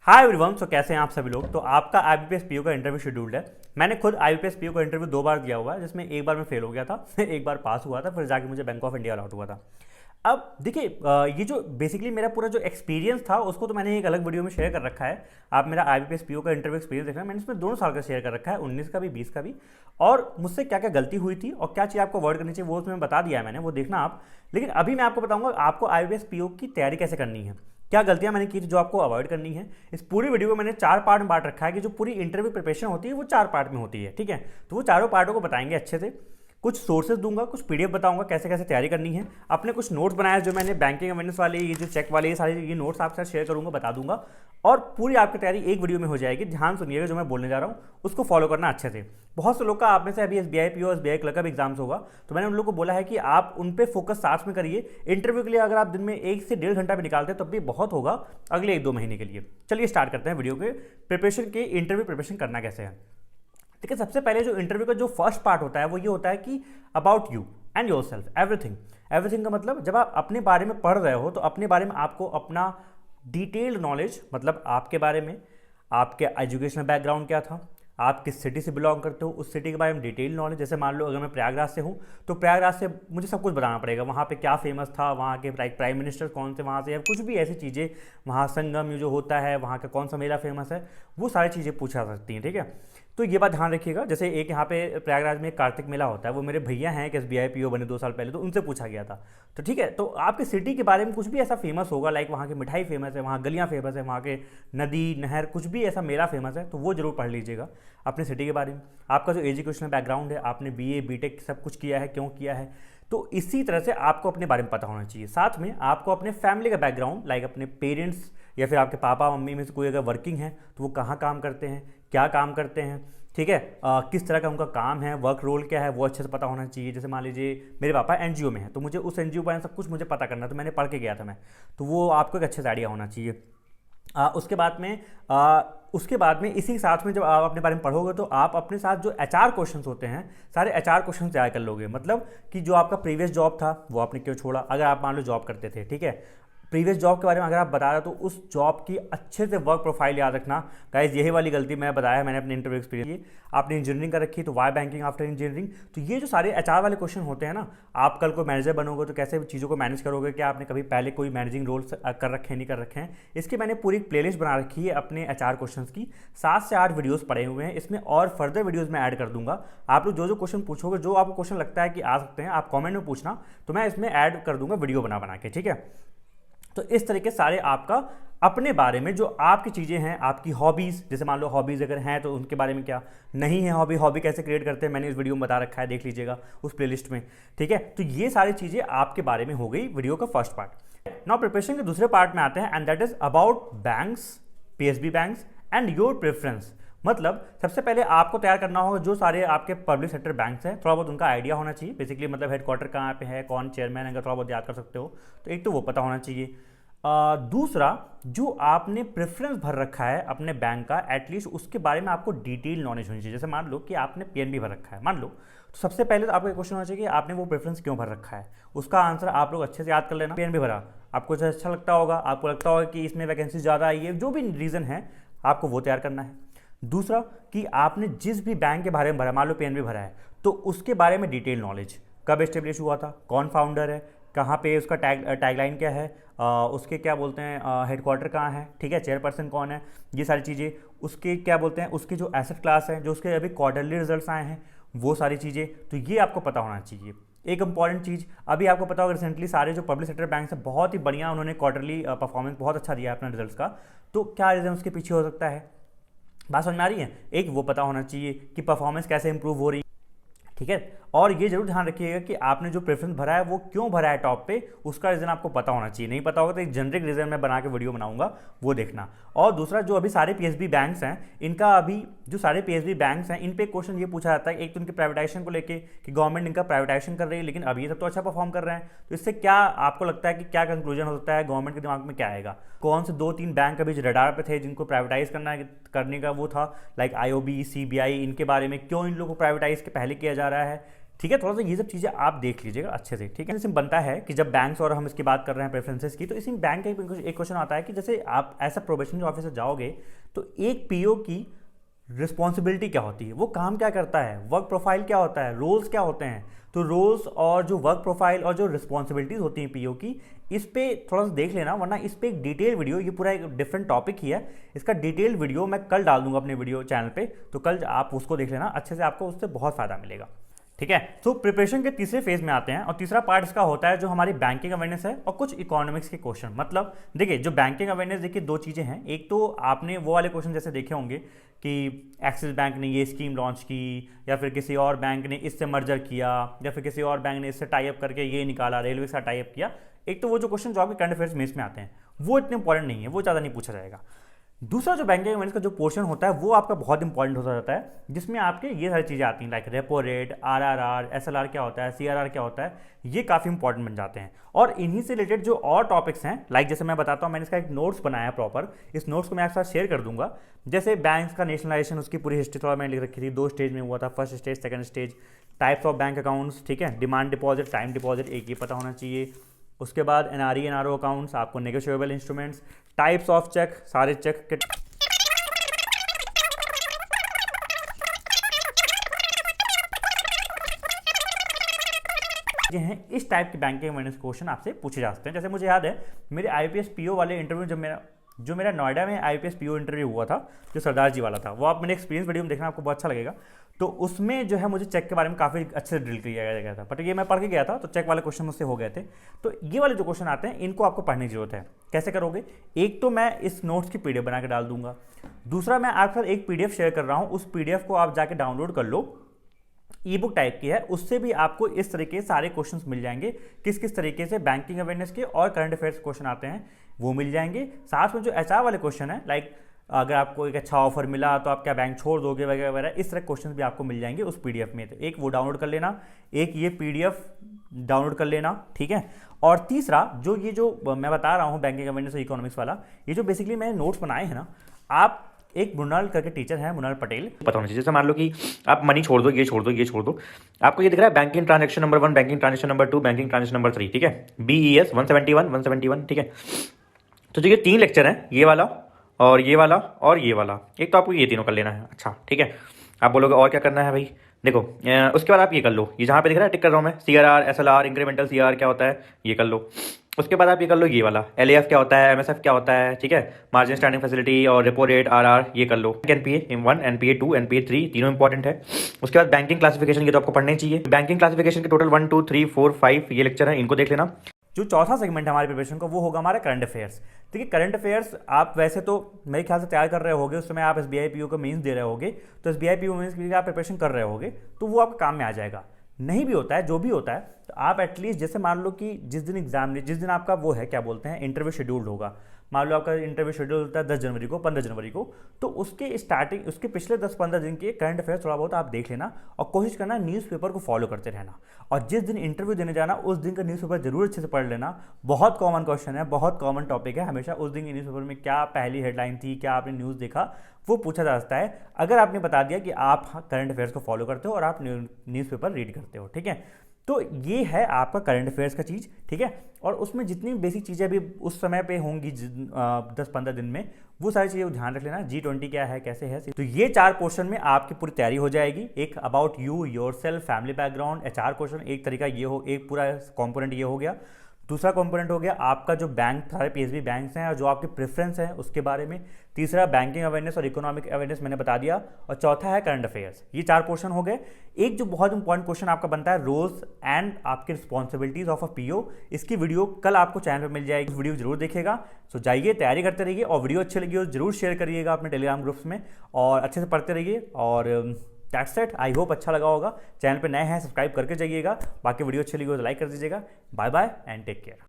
Hi everyone. सो कैसे हैं आप सभी लोग। तो आपका आईबीपीएस पीओ का इंटरव्यू शेड्यूल्ड है। मैंने खुद आईबीपीएस पीओ का इंटरव्यू 2 बार दिया हुआ है, जिसमें एक बार मैं फेल हो गया था एक बार पास हुआ था, फिर जाके मुझे बैंक ऑफ इंडिया अलॉट हुआ था। अब देखिए, ये जो बेसिकली मेरा पूरा जो एक्सपीरियंस था उसको तो मैंने एक अलग वीडियो में शेयर कर रखा है। आप मेरा आईबीपीएस पीओ का इंटरव्यू एक्सपीरियंस देखना, मैंने इसमें 2 साल का शेयर कर रखा है, 19 का भी 20 का भी। और मुझसे क्या क्या गलती हुई थी और क्या चीज़ आपको अवॉइड करनी चाहिए वो उसमें बता दिया है मैंने, वो देखना आप। लेकिन अभी मैं आपको बताऊंगा आपको आईबीपीएस पीओ की तैयारी कैसे करनी है, क्या गलतियां मैंने की थी जो आपको अवॉइड करनी है। इस पूरी वीडियो को मैंने 4 पार्ट में बांट रखा है कि जो पूरी इंटरव्यू प्रिपरेशन होती है वो 4 पार्ट में होती है, ठीक है। तो वो चारों पार्टों को बताएंगे अच्छे से। कुछ सोर्सेज दूंगा, कुछ पीडीएफ बताऊंगा कैसे कैसे तैयारी करनी है। अपने कुछ नोट्स बनाए जो मैंने बैंकिंग अवेयरनेस वाले, ये जो चेक वाले, ये सारे ये नोट्स आपके साथ शेयर करूंगा, बता दूंगा। और पूरी आपकी तैयारी एक वीडियो में हो जाएगी। ध्यान सुनिएगा, जो मैं बोलने जा रहा हूँ उसको फॉलो करना अच्छे से। बहुत से लोग का आप में से अभी एसबीआई पीओ, एसबीआई क्लर्क का भी एग्जाम्स होगा, तो मैंने उन लोगों को बोला है कि आप उन पे फोकस साथ में करिए। इंटरव्यू के लिए अगर आप दिन में 1 से 1.5 घंटा भी निकालते हैं तब भी बहुत होगा अगले 1-2 महीने के लिए। चलिए स्टार्ट करते हैं वीडियो के प्रिपरेशन के। इंटरव्यू प्रिपरेशन करना कैसे है। ठीक है, सबसे पहले जो इंटरव्यू का जो फर्स्ट पार्ट होता है वो ये होता है कि about you and your self, everything. Everything का मतलब जब आप अपने बारे में पढ़ रहे हो तो अपने बारे में आपको अपना डिटेल्ड नॉलेज, मतलब आपके बारे में, आपके एजुकेशनल बैकग्राउंड क्या था, आप किस सिटी से बिलोंग करते हो, उस सिटी के बारे में डिटेल नॉलेज। जैसे मान लो अगर मैं प्रयागराज से हूँ तो प्रयागराज से मुझे सब कुछ बताना पड़ेगा, वहाँ पे क्या फेमस था, वहाँ के प्राइम मिनिस्टर कौन से वहाँ से, या कुछ भी ऐसी चीज़ें, वहाँ संगम जो होता है, वहाँ का कौन सा मेला फेमस है, वो सारी चीज़ें पूछा सकती हैं, ठीक है। तो ये बात ध्यान रखिएगा। जैसे एक यहाँ पे प्रयागराज में एक कार्तिक मेला होता है, वो मेरे भैया हैं कि एसबीआई पीओ बने 2 साल पहले, तो उनसे पूछा गया था। तो ठीक है, तो आपके सिटी के बारे में कुछ भी ऐसा फेमस होगा, लाइक वहाँ की मिठाई फेमस है, वहाँ गलियाँ फेमस है, वहाँ के नदी नहर, कुछ भी ऐसा मेला फेमस है, तो वो जरूर पढ़ लीजिएगा अपने सिटी के बारे में। आपका जो एजुकेशनल बैकग्राउंड है, आपने बीए बीटेक सब कुछ किया है, क्यों किया है, तो इसी तरह से आपको अपने बारे में पता होना चाहिए। साथ में आपको अपने फैमिली का बैकग्राउंड, लाइक अपने पेरेंट्स या फिर आपके पापा मम्मी में से कोई अगर वर्किंग है तो वो कहाँ काम करते हैं, क्या काम करते हैं, ठीक है, किस तरह का उनका काम है, वर्क रोल क्या है, वो अच्छे से पता होना चाहिए। जैसे मान लीजिए मेरे पापा एनजीओ में हैं, तो मुझे उस एनजीओ पर सब कुछ मुझे पता करना, तो मैंने पढ़ के गया था मैं, तो वो आपको एक अच्छे से आइडिया होना चाहिए। उसके बाद में इसी के साथ में जब आप अपने बारे में पढ़ोगे तो आप अपने साथ जो एचआर क्वेश्चंस होते हैं, सारे एचआर क्वेश्चंस तैयार कर लोगे। मतलब कि जो आपका प्रीवियस जॉब था वो आपने क्यों छोड़ा, अगर आप मान लो जॉब करते थे, ठीक है, प्रीवियस जॉब के बारे में अगर आप बता रहे हो तो उस जॉब की अच्छे से वर्क प्रोफाइल याद रखना। गाइज यही वाली गलती मैं बताया, मैंने अपने इंटरव्यू एक्सपीरियंस की। आपने इंजीनियरिंग कर रखी तो वाई बैंकिंग आफ्टर इंजीनियरिंग। तो ये जो सारे एचआर वाले क्वेश्चन होते हैं ना, आप कल को मैनेजर बनोगे तो कैसे चीज़ों को मैनेज करोगे, क्या आपने कभी पहले कोई मैनेजिंग रोल कर रखे हैं नहीं कर रखे हैं, इसकी मैंने पूरी प्लेलिस्ट बना रखी है अपने एचआर क्वेश्चन की। 7 से 8 वीडियोज़ पड़े हुए हैं इसमें, और फर्दर वीडियोज़ में ऐड कर दूंगा। आप लोग जो जो क्वेश्चन पूछोगे, जो आपको क्वेश्चन लगता है कि आ सकते हैं, आप कॉमेंट में पूछना, तो मैं इसमें ऐड कर दूंगा वीडियो बना बना के, ठीक है। तो इस तरीके सारे आपका अपने बारे में जो आपकी चीज़ें हैं, आपकी हॉबीज़, जैसे मान लो हॉबीज़ अगर हैं तो उनके बारे में, क्या नहीं है हॉबी, हॉबी कैसे क्रिएट करते हैं, मैंने इस वीडियो में बता रखा है, देख लीजिएगा उस प्लेलिस्ट में, ठीक है। तो ये सारी चीज़ें आपके बारे में हो गई वीडियो का फर्स्ट पार्ट। नाउ प्रिपरेशन के दूसरे पार्ट में आते हैं, and that is about banks, PSB banks and your preference. मतलब सबसे पहले आपको तैयार करना होगा जो सारे आपके पब्लिक सेक्टर बैंक्स हैं, थोड़ा बहुत उनका आइडिया होना चाहिए। बेसिकली मतलब हेडक्वार्टर कहाँ पे है, कौन चेयरमैन है, अगर थोड़ा बहुत याद कर सकते हो तो एक तो वो पता होना चाहिए। दूसरा, जो आपने प्रेफरेंस भर रखा है अपने बैंक का, एटलीस्ट उसके बारे में आपको डिटेल नॉलेज होनी चाहिए। जैसे मान लो कि आपने पीएनबी भर रखा है, मान लो, तो सबसे पहले तो आपको एक क्वेश्चन होना चाहिए कि आपने वो प्रेफरेंस क्यों भर रखा है। उसका आंसर आप लोग अच्छे से याद कर लेना। पीएनबी भरा, आपको अच्छा लगता होगा, आपको लगता होगा कि इसमें वैकेंसी ज़्यादा आई है, जो भी रीज़न है आपको वो तैयार करना है। दूसरा कि आपने जिस भी बैंक के बारे में भरा, मान लो पीएनबी भरा है, तो उसके बारे में डिटेल नॉलेज, कब एस्टेब्लिश हुआ था, कौन फाउंडर है, कहाँ पे उसका टैगलाइन क्या है, उसके क्या बोलते हैं, हेडक्वार्टर कहाँ है, ठीक है, चेयरपर्सन कौन है, ये सारी चीज़ें, उसके क्या बोलते हैं, उसके जो एसेट क्लास है, जो उसके अभी क्वार्टरली रिजल्ट्स आए हैं, वो सारी चीज़ें, तो ये आपको पता होना चाहिए। एक इंपॉर्टेंट चीज़, अभी आपको पता होगा रिसेंटली सारे जो पब्लिक सेक्टर बैंक है बहुत ही बढ़िया, उन्होंने क्वार्टरली परफॉर्मेंस बहुत अच्छा दिया है अपने रिजल्ट्स का। तो क्या रीज़न उसके पीछे हो सकता है, बात समझ में आ रही है। एक वो पता होना चाहिए कि परफॉर्मेंस कैसे इंप्रूव हो रही है, ठीक है। और ये जरूर ध्यान रखिएगा कि आपने जो प्रेफरेंस भरा है वो क्यों भरा है टॉप पे, उसका रीज़न आपको पता होना चाहिए। नहीं पता होगा तो एक जनरिक रीज़न मैं बना के वीडियो बनाऊंगा, वो देखना। और दूसरा, जो अभी सारे पीएसबी बैंक्स हैं, इनका अभी जो सारे पीएसबी बैंक्स हैं, इन पे क्वेश्चन ये पूछा जाता है, एक तो इनके प्राइवेटाइजेशन को लेके कि गवर्नमेंट इनका प्राइवेटाइजेशन कर रही है, लेकिन अभी ये सब तो अच्छा परफॉर्म कर रहे हैं, तो इससे क्या आपको लगता है कि क्या कंक्लूजन हो सकता है, गवर्नमेंट के दिमाग में क्या आएगा, कौन से 2-3 बैंक अभी रडार पे थे जिनको प्राइवेटाइज करने का वो था, लाइक आईओबी, सीबीआई, इनके बारे में क्यों इन लोगों को प्राइवेटाइज के पहले किया जा रहा है, ठीक है, थोड़ा सा ये सब चीज़ें आप देख लीजिएगा अच्छे से, ठीक है। इसमें बनता है कि जब बैंक्स और हम इसकी बात कर रहे हैं प्रेफरेंसेस की, तो इसमें बैंक का एक क्वेश्चन आता है कि जैसे आप ऐसा प्रोबेशनरी ऑफिसर जाओगे तो एक पीओ की रिस्पॉन्सिबिलिटी क्या होती है, वो काम क्या करता है, वर्क प्रोफाइल क्या होता है, रोल्स क्या होते हैं। तो रोल्स और जो वर्क प्रोफाइल और जो रिस्पॉन्सिबिलिटीज़ होती हैं पीओ की, इस पे थोड़ा सा देख लेना, वरना इस पे एक डिटेल वीडियो, ये पूरा एक डिफरेंट टॉपिक ही है, इसका डिटेल वीडियो मैं कल डाल दूंगा अपने वीडियो चैनल पे, तो कल आप उसको देख लेना अच्छे से, आपको उससे बहुत फ़ायदा मिलेगा, ठीक है। तो प्रिपरेशन के तीसरे फेज में आते हैं और तीसरा पार्ट इसका होता है जो हमारी बैंकिंग अवेयरनेस है और कुछ इकोनॉमिक्स के क्वेश्चन। मतलब देखिए जो बैंकिंग अवेयरनेस, देखिए दो चीज़ें हैं, एक तो आपने वो वाले क्वेश्चन जैसे देखे होंगे कि एक्सिस बैंक ने ये स्कीम लॉन्च की, या फिर किसी और बैंक ने इससे मर्जर किया, या फिर किसी और बैंक ने इससे टाई अप करके ये निकाला, रेलवे के साथ टाई अप किया। एक तो वो जो क्वेश्चन जो आपके करंट अफेयर्स में इसमें आते हैं वो इतने इंपॉर्टेंट नहीं है, वो ज़्यादा नहीं पूछा जाएगा। दूसरा जो बैंकिंग अवेयरनेस का जो पोर्शन होता है वो आपका बहुत इंपॉर्टेंट होता जाता है, जिसमें आपके ये सारी चीज़ें आती हैं, like repo rate, RRR, SLR क्या होता है, सीआरआर क्या होता है, ये काफ़ी इंपॉर्टेंट बन जाते हैं। और इन्हीं से रिलेटेड जो और टॉपिक्स हैं, लाइक जैसे मैं बताता हूँ, मैंने इसका एक नोट्स बनाया है प्रॉपर, इस नोट्स को मैं आपके साथ शेयर कर दूंगा। जैसे बैंक्स का नेशनलाइजेशन, उसकी पूरी हिस्ट्री थोड़ा मैंने लिख रखी थी, 2 स्टेज में हुआ था, first stage, second stage, types of bank accounts, ठीक है, डिमांड डिपॉजिट, टाइम डिपॉजिट, एक ये पता होना चाहिए। उसके बाद एनआरई एनआरओ अकाउंट्स, आपको negotiable instruments, types of cheque, सारे चेक के हैं, इस टाइप के बैंकिंग अवेयरनेस क्वेश्चन आपसे पूछे जा सकते हैं। जैसे मुझे याद है मेरे आईपीएस पीओ वाले इंटरव्यू, जो मेरा नोएडा में आईपीएस पीओ इंटरव्यू हुआ था, जो सरदार जी वाला था, वो आप मेरे एक्सपीरियंस वीडियो में देखना, आपको बहुत अच्छा लगेगा। तो उसमें जो है मुझे चेक के बारे में काफ़ी अच्छे से ड्रिल किया गया था, बट ये मैं पढ़ के गया था तो चेक वाले क्वेश्चन मुझसे हो गए थे। तो ये वाले जो क्वेश्चन आते हैं इनको आपको पढ़ने की जरूरत है। कैसे करोगे? एक तो मैं इस नोट्स की पीडीएफ बना के डाल दूंगा, दूसरा मैं आपके साथ एक पीडीएफ शेयर कर रहा हूँ, उस पीडीएफ को आप जाके डाउनलोड कर लो, ई बुक टाइप की है, उससे भी आपको इस तरीके सारे क्वेश्चंस मिल जाएंगे, किस किस तरीके से बैंकिंग अवेयरनेस के और करंट अफेयर्स क्वेश्चन आते हैं वो मिल जाएंगे। साथ में जो एचआर वाले क्वेश्चन है, लाइक अगर आपको एक अच्छा ऑफर मिला तो आप क्या बैंक छोड़ दोगे वगैरह वगैरह, इस तरह क्वेश्चन भी आपको मिल जाएंगे उस पीडीएफ में। तो एक वो डाउनलोड कर लेना, एक ये पीडीएफ डाउनलोड कर लेना, ठीक है। और तीसरा जो ये जो मैं बता रहा हूँ बैंकिंग अवेयरनेस और इकोनॉमिक्स वाला, ये जो बेसिकली मैंने नोट्स बनाए हैं ना, आप एक मृणाल करके टीचर है, मृणाल पटेल, पता होना चाहिए। जैसे मान लो कि आप मनी छोड़ दो, ये छोड़ दो, ये छोड़ दो, आपको ये दिख रहा है banking transaction number 1, banking transaction number 2, banking transaction number 3, ठीक है, BES 171, ठीक है। तो जो ये 3 लेक्चर हैं, ये वाला और ये वाला और ये वाला, एक तो आपको ये तीनों कर लेना है, अच्छा ठीक है। आप बोलोगे और क्या करना है भाई, देखो उसके बाद आप ये कर लो, ये जहाँ पे दिख रहा है टिक कर रहा हूँ मैं, CRR, SLR, इंक्रीमेंटल CR क्या होता है ये कर लो। उसके बाद आप ये कर लो ये वाला, LAF क्या होता है, MSF क्या होता है, ठीक है, मार्जिन स्टैंडिंग फैसिलिटी और रेपो रेट, RR ये कर लो। NPA 1, NPA 2, NPA 3 तीनों इंपॉर्टेंट है। उसके बाद बैंकिंग क्लासिफिकेशन ये तो आपको पढ़ने चाहिए। बैंकिंग क्लासिफिकेशन के टोटल 1, 2, 3, 4, 5 ये लेक्चर है, इनको देख लेना। जो चौथा सेगमेंट है हमारे प्रिपरेशन का वो होगा हमारा करंट अफेयर्स। देखिए करंट अफेयर्स आप वैसे तो मेरे ख्याल से तैयार कर रहे होगे, उस समय आप SBI PO को मेंस दे रहे होगे, तो SBI PO मेंस के लिए आप प्रिपरेशन कर रहे होगे तो वो आपके काम में आ जाएगा। नहीं भी होता है, जो भी होता है, तो आप एटलीस्ट जैसे मान लो कि जिस दिन आपका वो है क्या बोलते हैं इंटरव्यू शेड्यूल्ड होगा, मान लो आपका इंटरव्यू शेड्यूल होता है 10 जनवरी को, 15 जनवरी को, तो उसके पिछले 10-15 दिन के करंट अफेयर्स थोड़ा बहुत आप देख लेना और कोशिश करना न्यूज़पेपर को फॉलो करते रहना। और जिस दिन इंटरव्यू देने जाना उस दिन का न्यूज़पेपर जरूर अच्छे से पढ़ लेना। बहुत कॉमन क्वेश्चन है, बहुत कॉमन टॉपिक है, हमेशा उस दिन के न्यूज़पेपर में क्या पहली हेडलाइन थी, क्या आपने न्यूज़ देखा, वो पूछा जा सकता है अगर आपने बता दिया कि आप करंट अफेयर्स को फॉलो करते हो और आप न्यूज़पेपर रीड करते हो, ठीक है। तो ये है आपका करंट अफेयर्स का चीज़, ठीक है। और उसमें जितनी बेसिक चीज़ें अभी उस समय पे होंगी 10-15 दिन में, वो सारी चीज़ें ध्यान रख लेना। G20 क्या है, कैसे है, तो ये 4 पोर्शन में आपकी पूरी तैयारी हो जाएगी। एक about you, yourself, family background, HR question, एक तरीका ये हो, एक पूरा कंपोनेंट ये हो गया। दूसरा कंपोनेंट हो गया आपका जो बैंक, सारे PSB बैंक्स हैं और जो आपके प्रेफरेंस हैं उसके बारे में। तीसरा बैंकिंग अवेयरनेस और इकोनॉमिक अवेयरनेस मैंने बता दिया, और चौथा है करंट अफेयर्स। ये 4 पोर्शन हो गए। एक जो बहुत इंपॉर्टेंट क्वेश्चन आपका बनता है, रोल्स एंड आपके रिस्पॉन्सिबिलिटीज ऑफ अ PO, इसकी वीडियो कल आपको चैनल पर मिल जाएगी, वीडियो जरूर देखिएगा। सो जाइए, तैयारी करते रहिए, और वीडियो अच्छी लगी हो जरूर शेयर करिएगा अपने टेलीग्राम ग्रुप्स में, और अच्छे से पढ़ते रहिए। और दैट्स इट, आई होप अच्छा लगा होगा। चैनल पे नए हैं सब्सक्राइब करके जाइएगा, बाकी वीडियो अच्छी लगी हो तो लाइक कर दीजिएगा। Bye bye and take care.